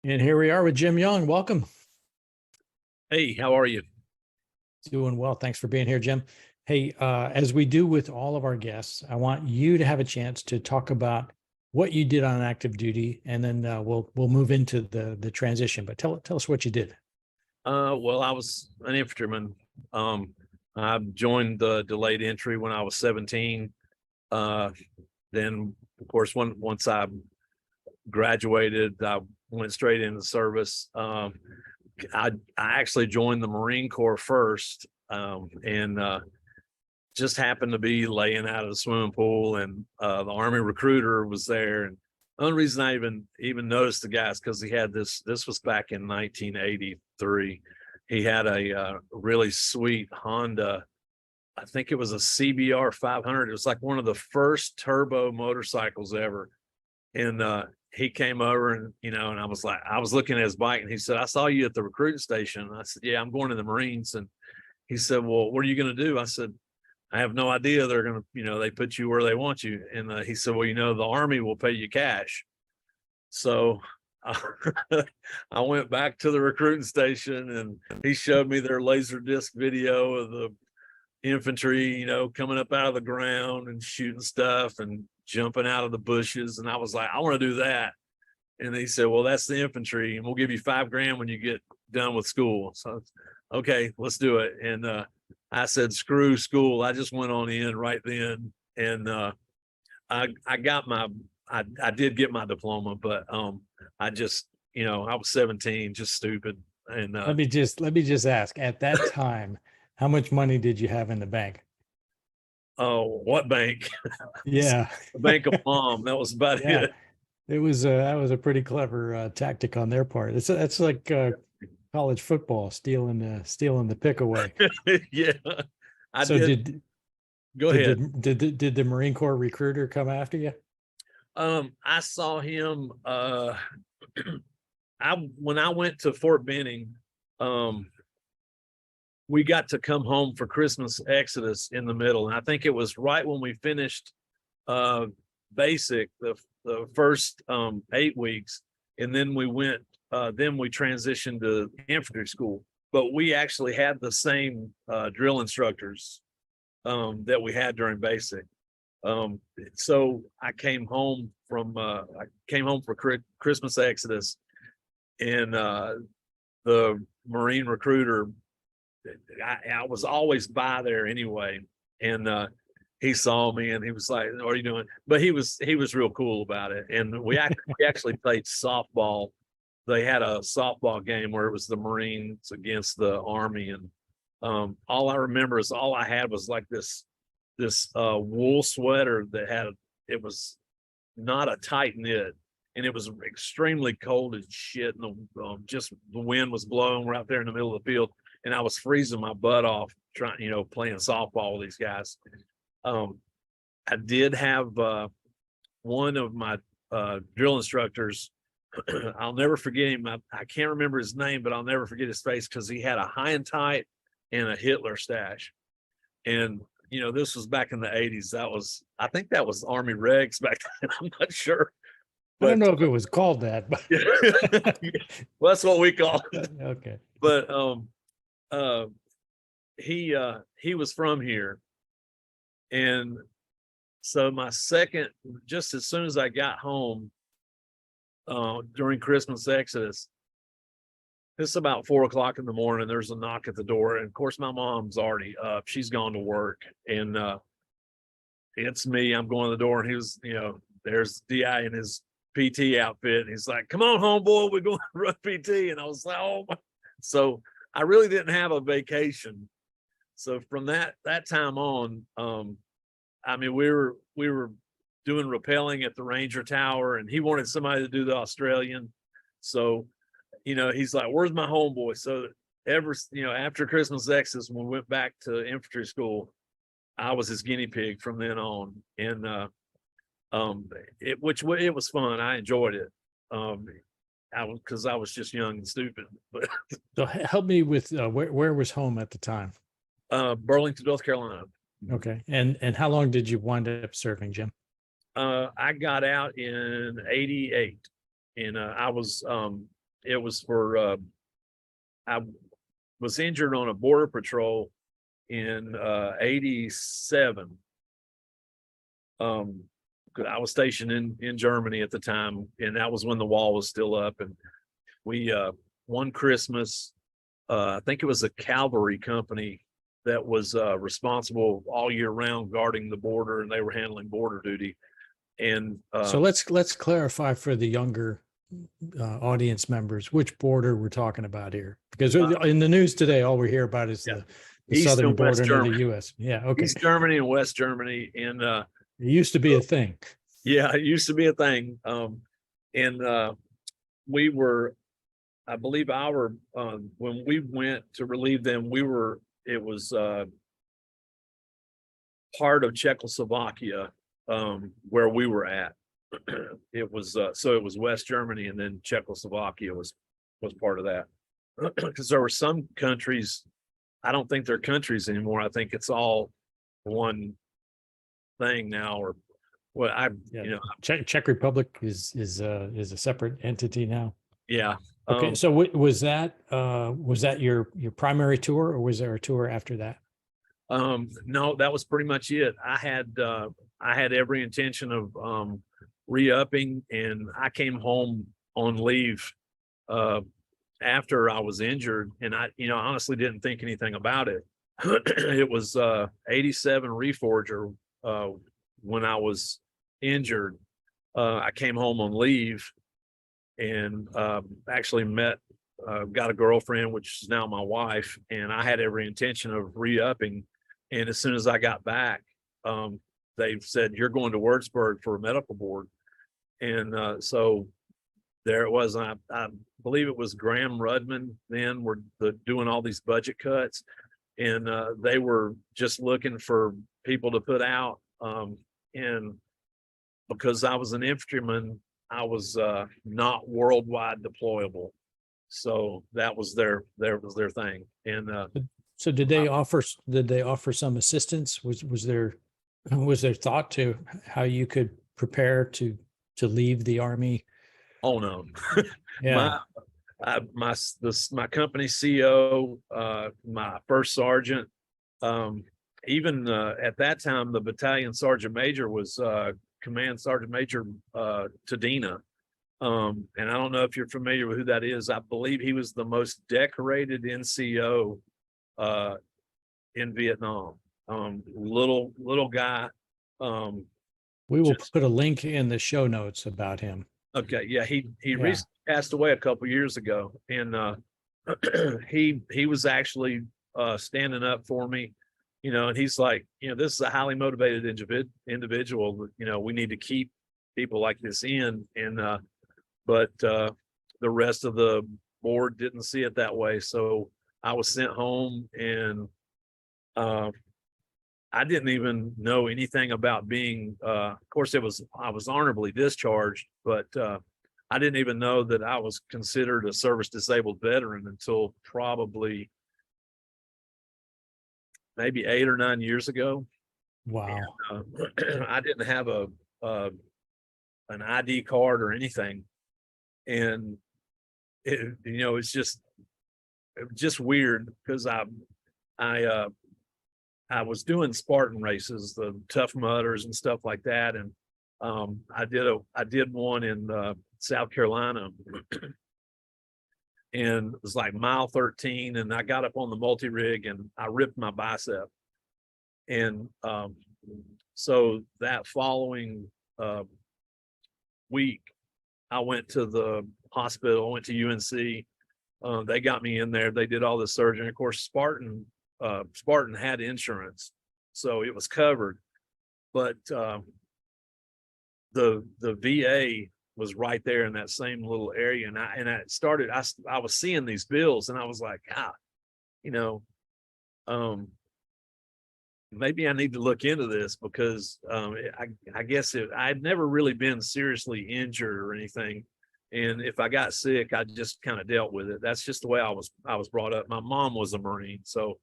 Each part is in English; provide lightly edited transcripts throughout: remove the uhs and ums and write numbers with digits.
And here we are with Jim Young. Welcome. Hey, how are you? Doing well. Thanks for being here, Jim. Hey, as we do with all of our guests, I want you to have a chance to talk about what you did on active duty, and then we'll move into the transition. But tell us what you did. Well, I was an infantryman. I joined the delayed entry when I was 17. Then, of course, once I graduated, I went straight into service. I actually joined the Marine Corps first, and just happened to be laying out of the swimming pool, and the Army recruiter was there. And the only reason I even noticed the guy is because he had this was back in 1983. He had a really sweet Honda. I think it was a CBR 500. It was like one of the first turbo motorcycles ever. And he came over, and and I was looking at his bike, and he said, "I saw you at the recruiting station." And I said, "Yeah, I'm going to the Marines." And he said, "Well, what are you going to do?" I said, "I have no idea. They're going to, they put you where they want you." And he said, "Well, the Army will pay you cash." So I went back to the recruiting station, and he showed me their laser disc video of the infantry, coming up out of the ground and shooting stuff and jumping out of the bushes. And I was like, "I want to do that." And he said, "Well, that's the infantry, and we'll give you $5,000 when you get done with school." So, okay, let's do it. And I said, "Screw school." I just went on in right then. And I got I did get my diploma, but I just, I was 17, just stupid. And Let me just ask, at that time, how much money did you have in the bank? oh, what bank? Yeah. The Bank of Mom. That was about Yeah. it. That was a pretty clever tactic on their part. That's like college football, stealing the pick away. Yeah, I So did. Go ahead. did the Marine Corps recruiter come after you? I saw him. When I went to Fort Benning, we got to come home for Christmas Exodus in the middle, and I think it was right when we finished basic, the first 8 weeks, and then we went. Then we transitioned to infantry school, but we actually had the same drill instructors that we had during basic. So I came home for Christmas Exodus, and the Marine recruiter, I was always by there anyway, and he saw me, and he was like, "What are you doing?" But he was real cool about it, and we actually played softball. They had a softball game where it was the Marines against the Army, and all I remember is all I had was like this wool sweater that it was not a tight knit, and it was extremely cold as shit, and just the wind was blowing. We're out there in the middle of the field, and I was freezing my butt off trying, playing softball with these guys. I did have one of my drill instructors. I'll never forget him. I can't remember his name, but I'll never forget his face, because he had a high and tight and a Hitler stash. And this was back in the 80s. I think that was Army Regs back then. I'm not sure. But, I don't know if it was called that, but well, that's what we call it. Okay. But he was from here. And so just as soon as I got home during Christmas Exodus, it's about 4:00 in the morning. There's a knock at the door, and of course my mom's already up. She's gone to work, and it's me. I'm going to the door, and he was, there's DI in his PT outfit, and he's like, "Come on, homeboy, we're going to run PT." And I was like, "Oh my." So I really didn't have a vacation. So from that time on, we were doing rappelling at the Ranger Tower, and he wanted somebody to do the Australian. So he's like, "Where's my homeboy?" So after Christmas Exodus, when we went back to infantry school, I was his guinea pig from then on. And it was fun. I enjoyed it. Because I was just young and stupid. But So help me with where was home at the time? Burlington, North Carolina. Okay. And how long did you wind up serving, Jim? I got out in 88, and I was it was for, I was injured on a border patrol in, 87. 'Cause I was stationed in Germany at the time, and that was when the wall was still up. And we, one Christmas, I think it was a cavalry company that was, responsible all year round guarding the border, and they were handling border duty. And, So let's clarify for the younger audience members which border we're talking about here, because in the news today, all we hear about is Yeah. the East southern and West border of the Germany. U.S. Yeah, okay. East Germany and West Germany. And, It used to be a thing. yeah, it used to be a thing. And, we were, I believe when we went to relieve them, it was, part of Czechoslovakia, where we were at. It was, so it was West Germany, and then Czechoslovakia was part of that. Because there were some countries, I don't think they're countries anymore. I think it's all one thing now, or what Yeah. Czech Republic is a separate entity now. yeah. Okay, so was that your primary tour, or was there a tour after that? No, that was pretty much it. I had every intention of re-upping, and I came home on leave after I was injured, and I honestly didn't think anything about it. It was 87 Reforger when I was injured. I came home on leave, and actually got a girlfriend, which is now my wife, and I had every intention of re-upping. And as soon as I got back, they said, "You're going to Würzburg for a medical board." And so there it was. I believe it was Graham Rudman then were doing all these budget cuts, and they were just looking for people to put out. And because I was an infantryman, I was not worldwide deployable. So that was their thing. And So did they offer some assistance? Was there thought to how you could prepare to leave the Army? oh no. Yeah. My company CO, my first sergeant, even at that time, the battalion sergeant major was command sergeant major Tadina. And I don't know if you're familiar with who that is. I believe he was the most decorated NCO in Vietnam. Little guy. We will put a link in the show notes about him. Okay, yeah, he recently passed away a couple years ago, and he was actually standing up for me, and he's like, this is a highly motivated individual. We need to keep people like this in, and but the rest of the board didn't see it that way. So I was sent home, and I didn't even know anything about being, of course I was honorably discharged, but I didn't even know that I was considered a service disabled veteran until probably maybe 8 or 9 years ago. Wow. And, I didn't have an ID card or anything. And it's just weird, because I was doing Spartan races, the Tough Mudders and stuff like that. And I did one in South Carolina, and it was like mile 13, and I got up on the multi-rig and I ripped my bicep. And so that following week, I went to the hospital, I went to UNC. They got me in there. They did all the surgery. Of course, Spartan had insurance, so it was covered. But the VA was right there in that same little area, and I was seeing these bills, and I was like, maybe I need to look into this, because I guess I'd never really been seriously injured or anything. And if I got sick, I just kind of dealt with it. That's just the way I was brought up. My mom was a Marine, so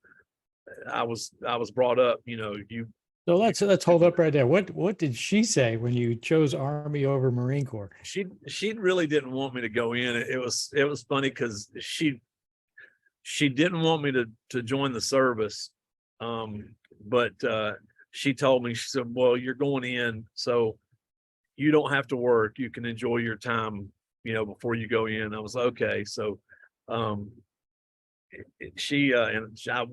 I was brought up, you So let's hold up right there. What did she say when you chose Army over Marine Corps? She really didn't want me to go in. It was funny because she didn't want me to join the service. But she told me, she said, well, you're going in, so you don't have to work. You can enjoy your time, before you go in. I was like, okay. So um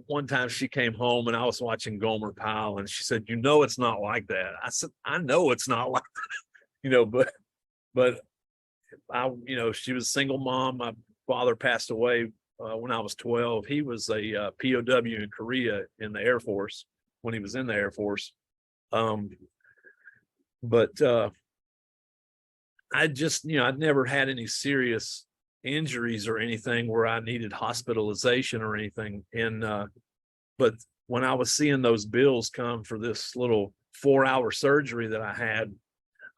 one time she came home and I was watching Gomer Pyle and she said, it's not like that. I said, I know it's not like that, but she was a single mom. My father passed away when I was 12. He was a POW in Korea in the Air Force when he was in the Air Force. But I just, I'd never had any serious injuries or anything where I needed hospitalization or anything. And but when I was seeing those bills come for this little 4-hour surgery that I had,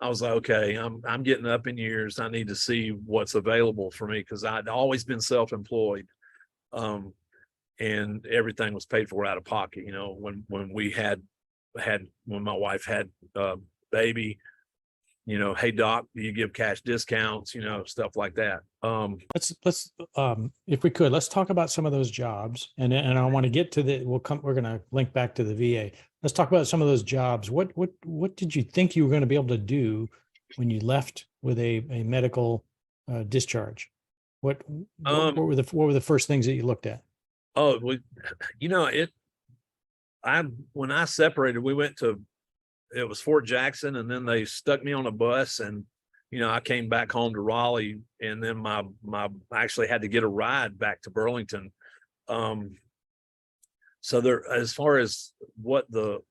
I was like, okay, I'm getting up in years. I need to see what's available for me because I'd always been self-employed. And everything was paid for out of pocket. When we had when my wife had baby, hey doc, do you give cash discounts, stuff like that. Let's if we could, let's talk about some of those jobs. And I want to get to we're going to link back to the VA. Let's talk about some of those jobs. What did you think you were going to be able to do when you left with a medical discharge? What were the first things that you looked at? Oh, well, when I separated, we went to, it was Fort Jackson, and then they stuck me on a bus, and I came back home to Raleigh, and then I actually had to get a ride back to Burlington. So there, as far as what the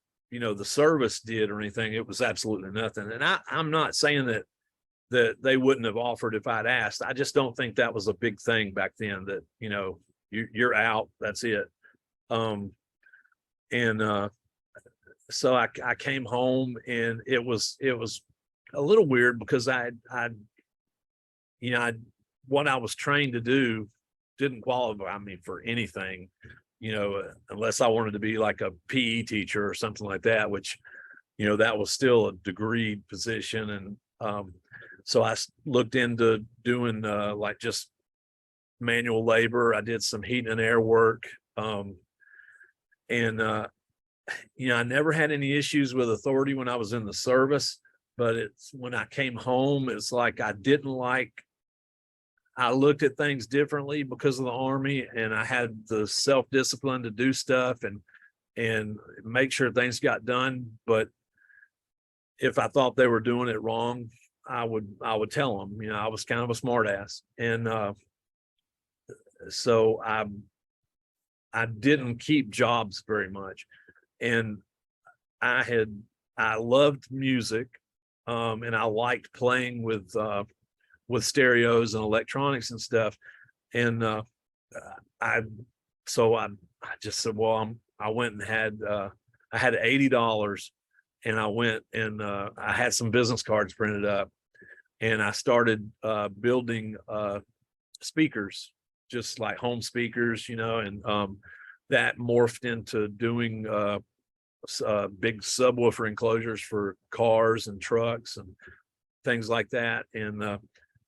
service did or anything, it was absolutely nothing. And I'm not saying that they wouldn't have offered if I'd asked. I just don't think that was a big thing back then, that you're out, that's it. And so I came home, and it was a little weird because what I was trained to do didn't qualify me for anything, unless I wanted to be like a PE teacher or something like that, which, that was still a degreed position. And so I looked into doing like just manual labor. I did some heat and air work. And I never had any issues with authority when I was in the service, but it's when I came home, it's like I looked at things differently because of the Army, and I had the self-discipline to do stuff and make sure things got done. But if I thought they were doing it wrong, I would tell them. I was kind of a smart ass. And so I didn't keep jobs very much. And I loved music, and I liked playing with stereos and electronics and stuff. And I just said, well, I went and I had $80, and I went and I had some business cards printed up, and I started building speakers, just like home speakers, and that morphed into doing big subwoofer enclosures for cars and trucks and things like that. And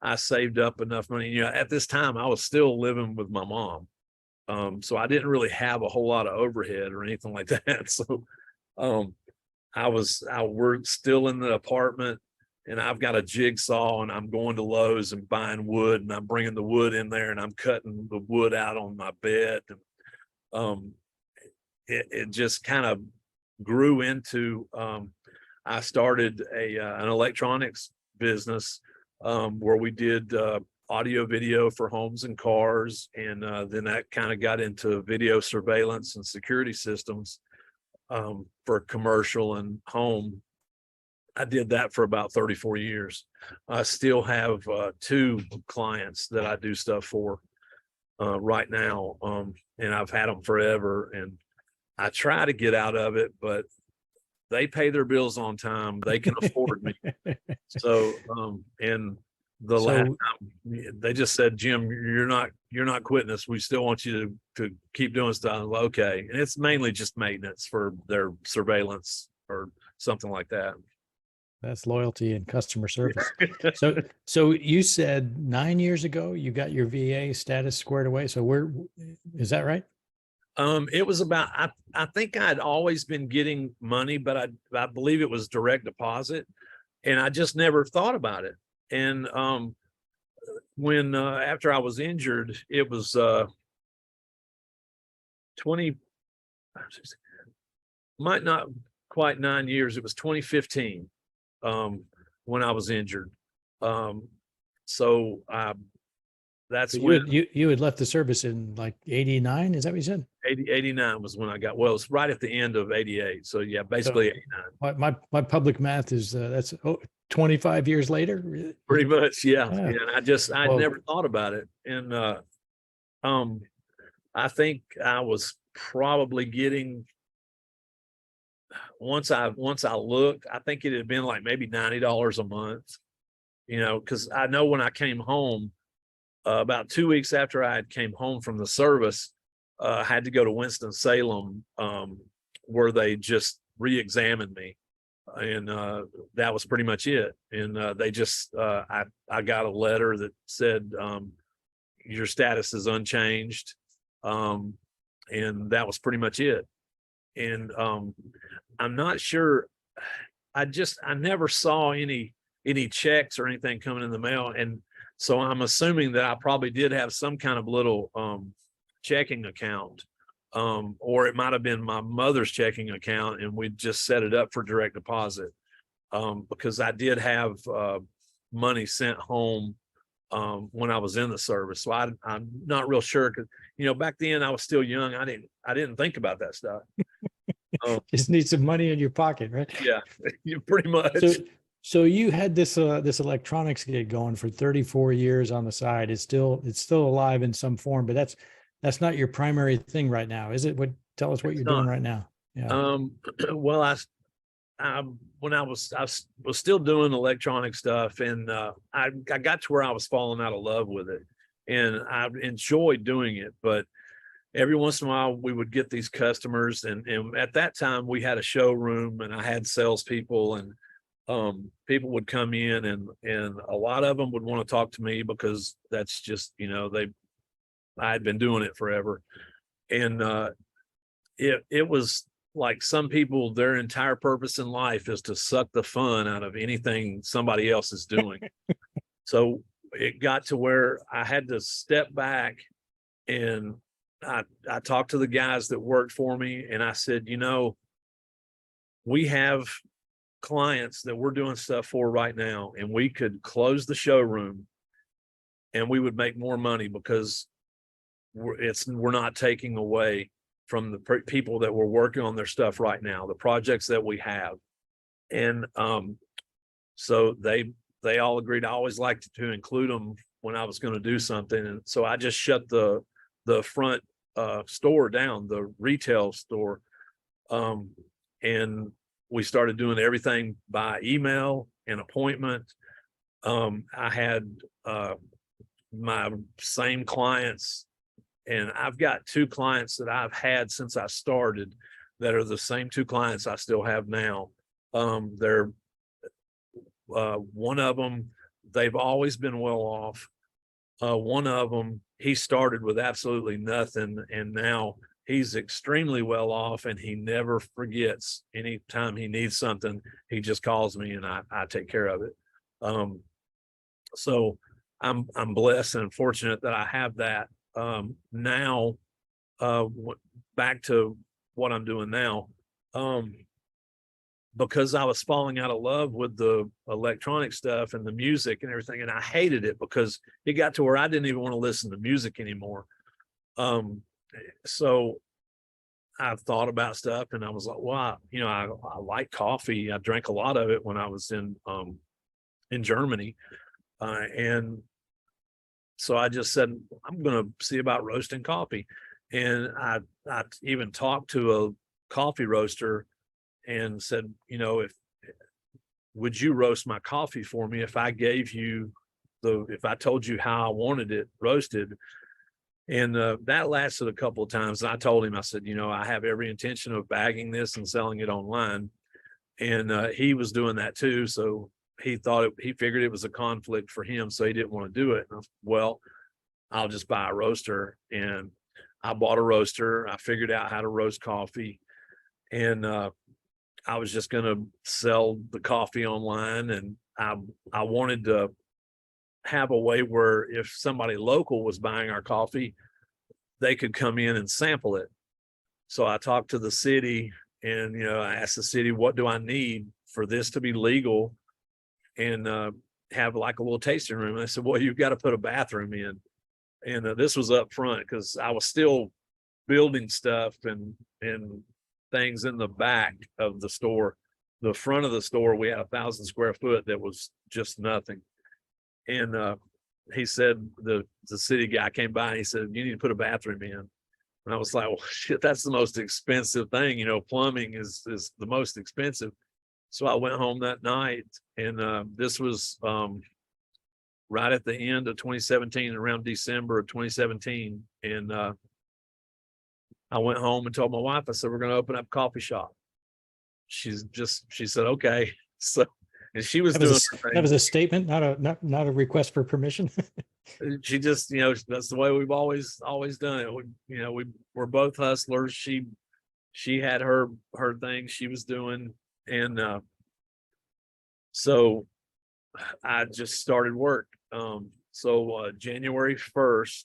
I saved up enough money. At this time, I was still living with my mom, so I didn't really have a whole lot of overhead or anything like that. So we're still in the apartment, and I've got a jigsaw, and I'm going to Lowe's and buying wood, and I'm bringing the wood in there, and I'm cutting the wood out on my bed. And it just kind of grew into, I started an electronics business where we did audio video for homes and cars, and then that kind of got into video surveillance and security systems for commercial and home. I did that for about 34 years. I still have 2 clients that I do stuff for right now, and I've had them forever, and I try to get out of it, but they pay their bills on time. They can afford me. So, and the last time they just said, Jim, you're not quitting us. We still want you to keep doing stuff. Okay. And it's mainly just maintenance for their surveillance or something like that. That's loyalty and customer service. So you said 9 years ago you got your VA status squared away. So where is that right? It was about, I think I'd always been getting money, but I believe it was direct deposit, and I just never thought about it. And when after I was injured, it was 20, might not quite 9 years. It was 2015 when I was injured. So that's So when you had left the service in like 89. Is that what you said? 89 was when I got, well, it's right at the end of 88. So yeah, basically So 89. my public math is that's 25 years later. Pretty much, yeah. Yeah. And I Well, never thought about it. And I think I was probably getting, once I looked, I think it had been like maybe $90 a month, because I know when I came home, about 2 weeks after I had came home from the service, I had to go to Winston-Salem, where they just re-examined me. And that was pretty much it. And they just, I got a letter that said, your status is unchanged. And that was pretty much it. And I'm not sure, I never saw any checks or anything coming in the mail. And so I'm assuming that I probably did have some kind of little checking account, or it might have been my mother's checking account, and we just set it up for direct deposit, because I did have money sent home when I was in the service. So I'm not real sure, because back then I was still young. I didn't think about that stuff. Just need some money in your pocket, right? Yeah, pretty much. So you had this electronics gig going for 34 years on the side. It's still alive in some form, but that's not your primary thing right now, is it? Tell us what you're doing right now. Yeah. Well, when I was still doing electronic stuff, and I got to where I was falling out of love with it, and I enjoyed doing it. But every once in a while we would get these customers, and at that time we had a showroom, and I had salespeople, and people would come in, and a lot of them would want to talk to me, because that's just, I had been doing it forever. And it was like, some people, their entire purpose in life is to suck the fun out of anything somebody else is doing. So it got to where I had to step back, and I talked to the guys that worked for me, and I said, we have clients that we're doing stuff for right now, and we could close the showroom and we would make more money, because we're not taking away from the people that we're working on their stuff right now, the projects that we have. And so they all agreed. I always liked to include them when I was going to do something. And so I just shut the front store down, the retail store, and we started doing everything by email and appointment. I had my same clients, and I've got 2 clients that I've had since I started that are the same 2 clients I still have now. They're one of them, they've always been well off. One of them, he started with absolutely nothing, and now he's extremely well off, and he never forgets. Anytime he needs something, he just calls me, and I take care of it. So I'm blessed and fortunate that I have that. Now, back to what I'm doing now, because I was falling out of love with the electronic stuff and the music and everything, and I hated it, because it got to where I didn't even want to listen to music anymore. So I've thought about stuff, and I was like, well, I like coffee. I drank a lot of it when I was in Germany. And so I just said, I'm going to see about roasting coffee. And I even talked to a coffee roaster and said, would you roast my coffee for me if I gave you if I told you how I wanted it roasted? And that lasted a couple of times. And I told him, I said, I have every intention of bagging this and selling it online. and he was doing that too. So he figured it was a conflict for him, so he didn't want to do it. And well, I'll just buy a roaster, and I bought a roaster. I figured out how to roast coffee, and I was just going to sell the coffee online, and I wanted to have a way where if somebody local was buying our coffee, they could come in and sample it. So I talked to the city, and I asked the city, what do I need for this to be legal, and have like a little tasting room. And they said, well, you've got to put a bathroom in. And this was up front because I was still building stuff and things in the back of the store. The front of the store, we had 1,000 square foot that was just nothing. And he said, the city guy came by and he said, you need to put a bathroom in. And I was like, well, shit, that's the most expensive thing. Plumbing is the most expensive. So I went home that night, and this was right at the end of 2017, around December of 2017. And I went home and told my wife, I said, we're going to open up a coffee shop. She said, okay. So, and she was doing that was a statement, not a request for permission. She just, that's the way we've always done it. We're both hustlers. She had her thing she was doing. And so I just started work. So January 1st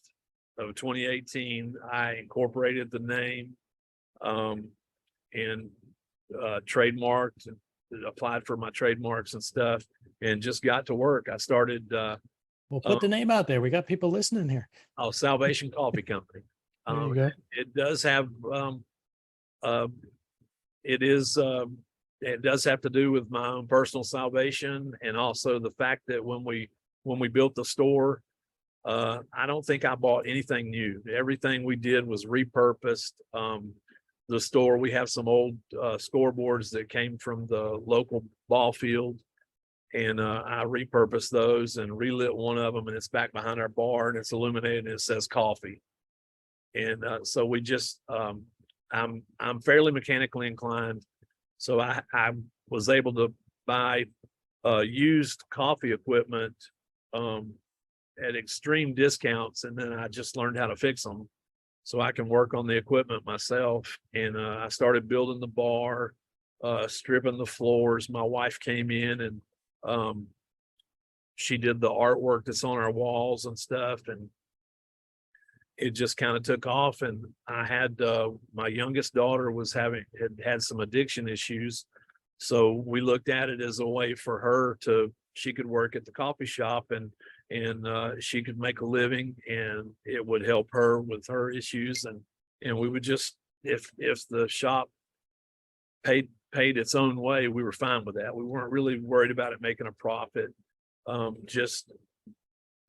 of 2018, I incorporated the name and trademarked, applied for my trademarks and stuff, and just got to work. I started We'll put the name out there. We got people listening here. Oh, Salvation Coffee Company. There you go. It does have it does have to do with my own personal salvation, and also the fact that when we built the store, I don't think I bought anything new. Everything we did was repurposed. The store, we have some old scoreboards that came from the local ball field, and I repurposed those and relit one of them, and it's back behind our bar, and it's illuminated and it says coffee. And so we just I'm fairly mechanically inclined, so I was able to buy used coffee equipment at extreme discounts, and then I just learned how to fix them so I can work on the equipment myself. And I started building the bar, stripping the floors. My wife came in and she did the artwork that's on our walls and stuff, and it just kind of took off. And I had my youngest daughter had some addiction issues, so we looked at it as a way for her she could work at the coffee shop, and she could make a living, and it would help her with her issues. And we would just, if the shop paid its own way, we were fine with that. We weren't really worried about it making a profit, just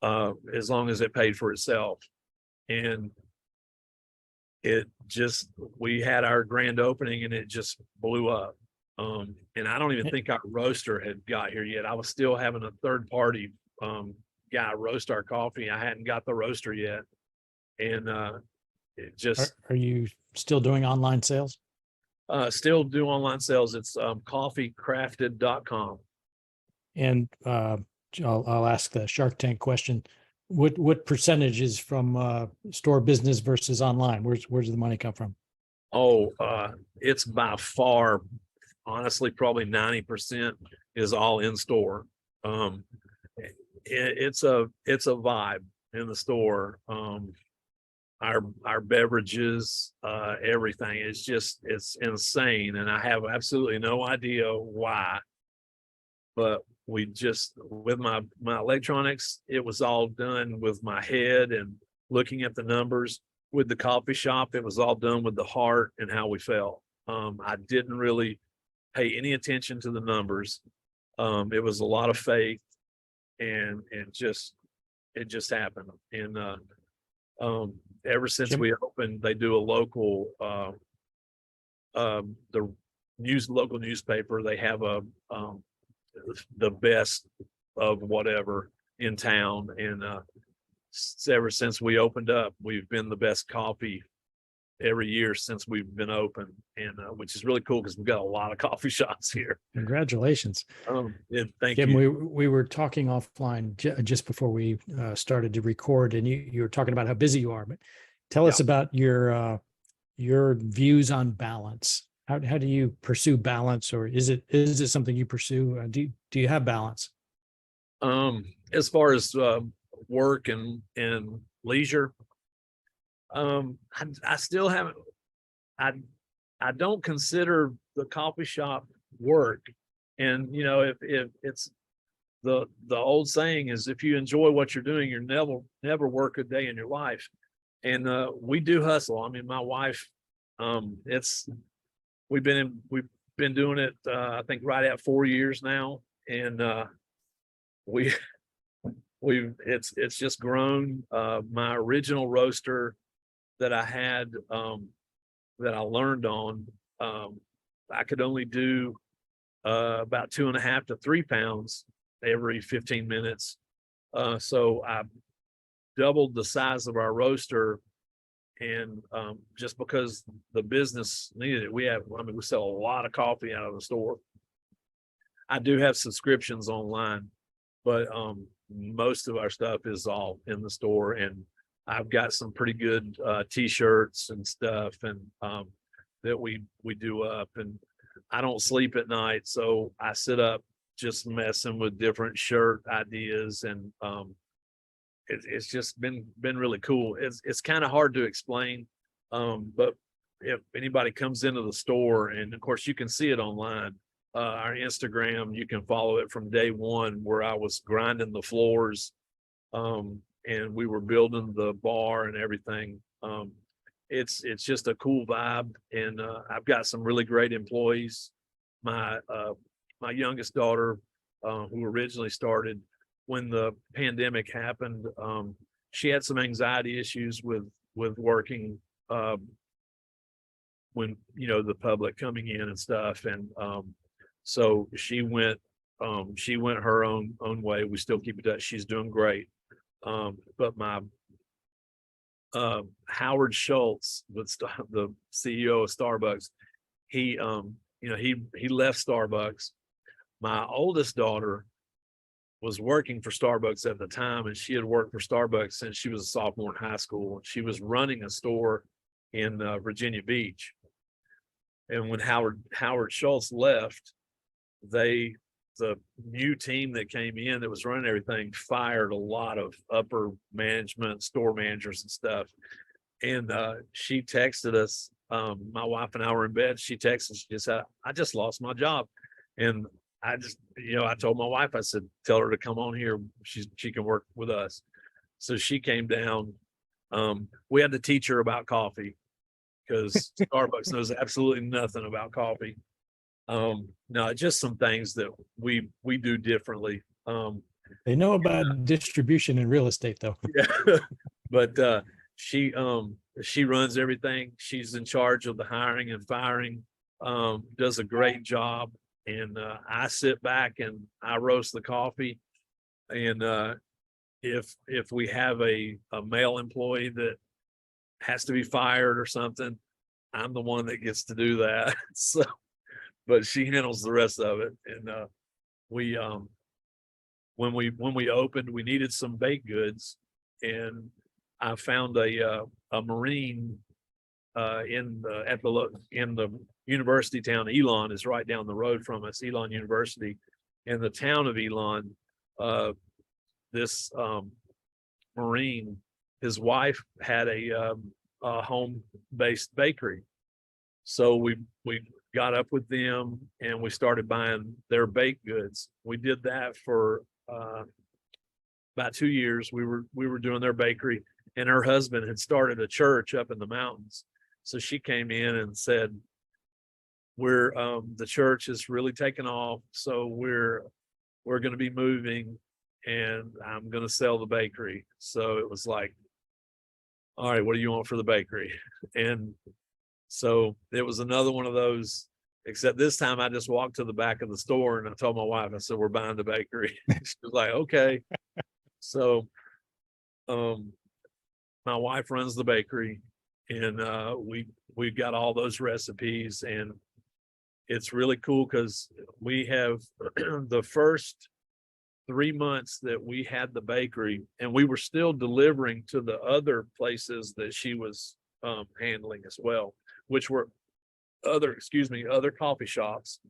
as long as it paid for itself. And we had our grand opening, and it just blew up. And I don't even think our roaster had got here yet. I was still having a third party guy roast our coffee. I hadn't got the roaster yet. And it just. Are you still doing online sales? Still do online sales. It's coffeecrafted.com. And I'll ask the Shark Tank question. What percentage is from store business versus online? Where's the money come from? Oh, it's by far, honestly, probably 90% is all in store. It's a vibe in the store. Our beverages, everything is it's insane, and I have absolutely no idea why. But we just, with my electronics, it was all done with my head and looking at the numbers. With the coffee shop, it was all done with the heart and how we felt. I didn't really pay any attention to the numbers. It was a lot of faith, and it just happened. And ever since we opened, they do a local local newspaper. They have the best of whatever in town, and ever since we opened up, we've been the best coffee every year since we've been open, and which is really cool because we've got a lot of coffee shops here. Congratulations. Yeah, thank Kim, you. we were talking offline just before we started to record, and you were talking about how busy you are. But tell us about your views on balance. How do you pursue balance, or is it something you pursue? Do you have balance? As far as work and leisure, I still haven't. I don't consider the coffee shop work, and you know, if it's the old saying is, if you enjoy what you're doing, you're never work a day in your life. And we do hustle. I mean, my wife, we've been doing it I think right at 4 years now, and we it's just grown. My original roaster that I had, that I learned on, I could only do about 2.5 to 3 pounds every 15 minutes. So I doubled the size of our roaster, and just because the business needed it. We sell a lot of coffee out of the store. I do have subscriptions online, but most of our stuff is all in the store, and I've got some pretty good t-shirts and stuff, and that we do up, and I don't sleep at night, so I sit up just messing with different shirt ideas, and it's just been really cool. It's kind of hard to explain, but if anybody comes into the store, and of course you can see it online, our Instagram, you can follow it from day one, where I was grinding the floors, and we were building the bar and everything. It's just a cool vibe, and I've got some really great employees. My youngest daughter, who originally started when the pandemic happened, she had some anxiety issues with working, when, you know, the public coming in and stuff, and so she went her own way. We still keep in touch. She's doing great. But my Howard Schultz, the CEO of Starbucks, he left Starbucks. My oldest daughter was working for Starbucks at the time, and she had worked for Starbucks since she was a sophomore in high school. She was running a store in Virginia Beach. And when Howard Schultz left, the new team that came in that was running everything fired a lot of upper management, store managers and stuff. And she texted us, my wife and I were in bed. She texted, she just said, "I just lost my job." And I just, I told my wife, I said, "Tell her to come on here. She can work with us." So she came down. We had to teach her about coffee, because Starbucks knows absolutely nothing about coffee. No, just some things that we do differently. They know about distribution and real estate, though. Yeah. But she runs everything. She's in charge of the hiring and firing. Does a great job. And I sit back and I roast the coffee. And if we have a male employee that has to be fired or something, I'm the one that gets to do that. So, but she handles the rest of it. And we when we opened, we needed some baked goods, and I found a Marine in the university town. Elon is right down the road from us, Elon University. In the town of Elon, this Marine, his wife had a home-based bakery. So we got up with them and we started buying their baked goods. We did that for about 2 years. We were doing their bakery, and her husband had started a church up in the mountains. So she came in and said, the church is really taking off, so we're going to be moving, and I'm going to sell the bakery. So it was like, all right, what do you want for the bakery? And so it was another one of those, except this time I just walked to the back of the store and I told my wife, I said, "We're buying the bakery." She was like, "Okay." So my wife runs the bakery, and we got all those recipes, and it's really cool because we have the first 3 months that we had the bakery, and we were still delivering to the other places that she was handling as well, which were other coffee shops.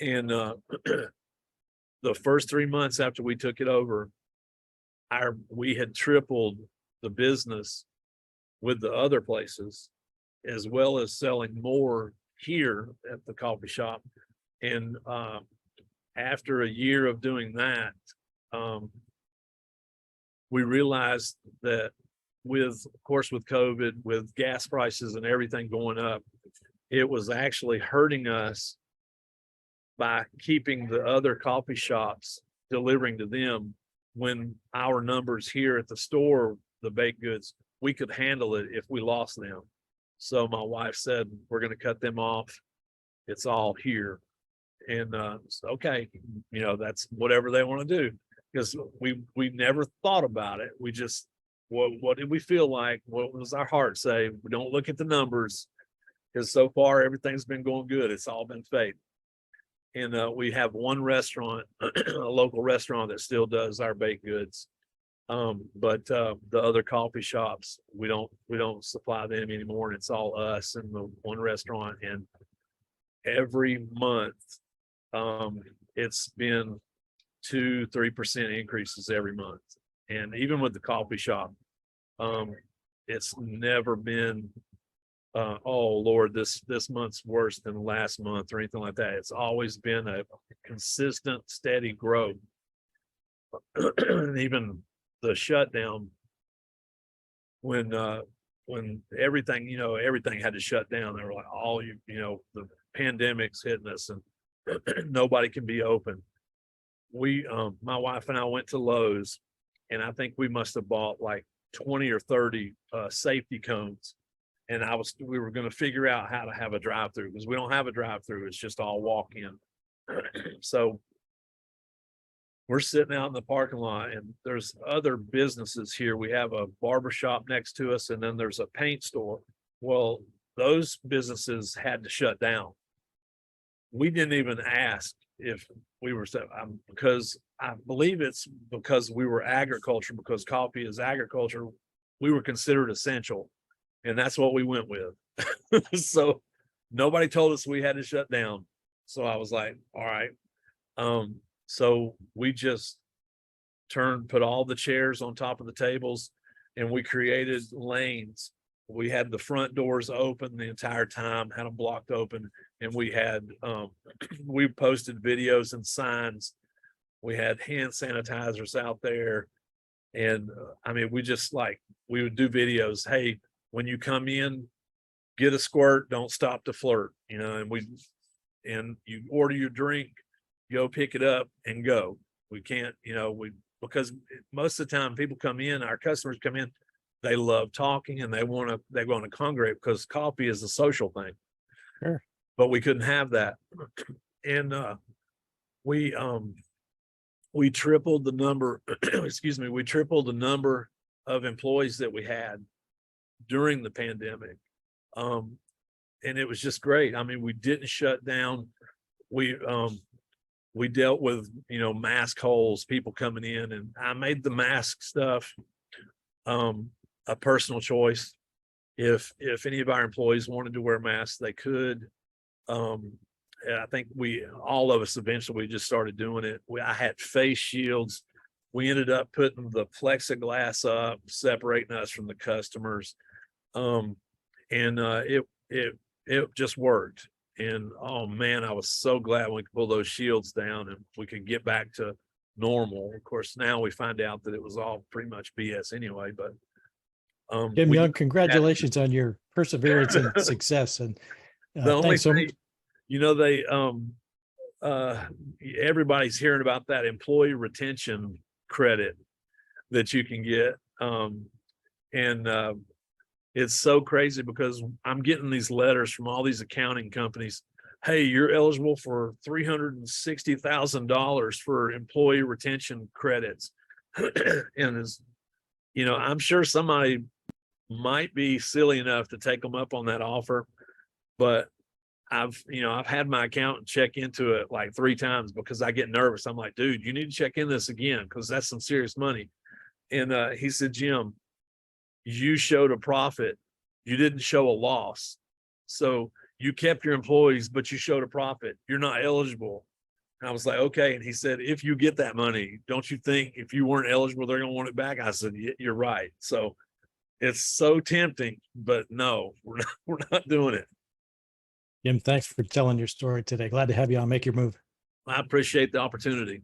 And the first 3 months after we took it over, we had tripled the business with the other places, as well as selling more here at the coffee shop. And after a year of doing that, we realized that with COVID, with gas prices and everything going up, it was actually hurting us by keeping the other coffee shops delivering to them, when our numbers here at the store, the baked goods, we could handle it if we lost them. So my wife said, we're going to cut them off. It's all here. And okay, that's whatever they want to do, because we never thought about it. We just, what did we feel like? What was our heart say? We don't look at the numbers, because so far everything's been going good. It's all been faith. And we have one restaurant, a local restaurant, that still does our baked goods. But the other coffee shops, we don't supply them anymore. And it's all us and the one restaurant. And every month, it's been 2-3% increases every month. And even with the coffee shop, it's never been oh Lord, this month's worse than last month or anything like that. It's always been a consistent, steady growth. And even the shutdown, when everything, everything had to shut down, they were like, the pandemic's hitting us and nobody can be open. My wife and I went to Lowe's, and I think we must have bought like 20 or 30 safety cones. And we were going to figure out how to have a drive-through, because we don't have a drive-through. It's just all walk-in. So we're sitting out in the parking lot, and there's other businesses here. We have a barber shop next to us, and then there's a paint store. Well, those businesses had to shut down. We didn't even ask if we were, because I believe it's because we were agriculture, because coffee is agriculture. We were considered essential. And that's what we went with. So nobody told us we had to shut down. So I was like, all right. So we just put all the chairs on top of the tables, and we created lanes. We had the front doors open the entire time, had them blocked open. And we had, we posted videos and signs. We had hand sanitizers out there. And we would do videos. Hey, when you come in, get a squirt, don't stop to flirt, and you order your drink, go pick it up and go. We can't, because most of the time people come in, our customers come in, they love talking and they want to congregate, because coffee is a social thing. Sure. But we couldn't have that. And we tripled the number, we tripled the number of employees that we had during the pandemic. And it was just great. I mean, we didn't shut down. We dealt with, mask holes, people coming in, and I made the mask stuff a personal choice. If any of our employees wanted to wear masks, they could. I think all of us eventually just started doing it. I had face shields. We ended up putting the plexiglass up, separating us from the customers. It just worked. And oh man, I was so glad we could pull those shields down and we could get back to normal. Of course, now we find out that it was all pretty much BS anyway, but Jim Young, congratulations on your perseverance and success. And the only thanks so thing, everybody's hearing about that employee retention credit that you can get. It's so crazy, because I'm getting these letters from all these accounting companies. Hey, you're eligible for $360,000 for employee retention credits. And I'm sure somebody might be silly enough to take them up on that offer, but I've had my accountant check into it like 3 times because I get nervous. I'm like, dude, you need to check in this again because that's some serious money. And he said, Jim, you showed a profit. You didn't show a loss. So you kept your employees, but you showed a profit. You're not eligible. And I was like, okay. And he said, if you get that money, don't you think if you weren't eligible, they're going to want it back? I said, you're right. So it's so tempting, but no, we're not doing it. Jim, thanks for telling your story today. Glad to have you on Make Your Move. I appreciate the opportunity.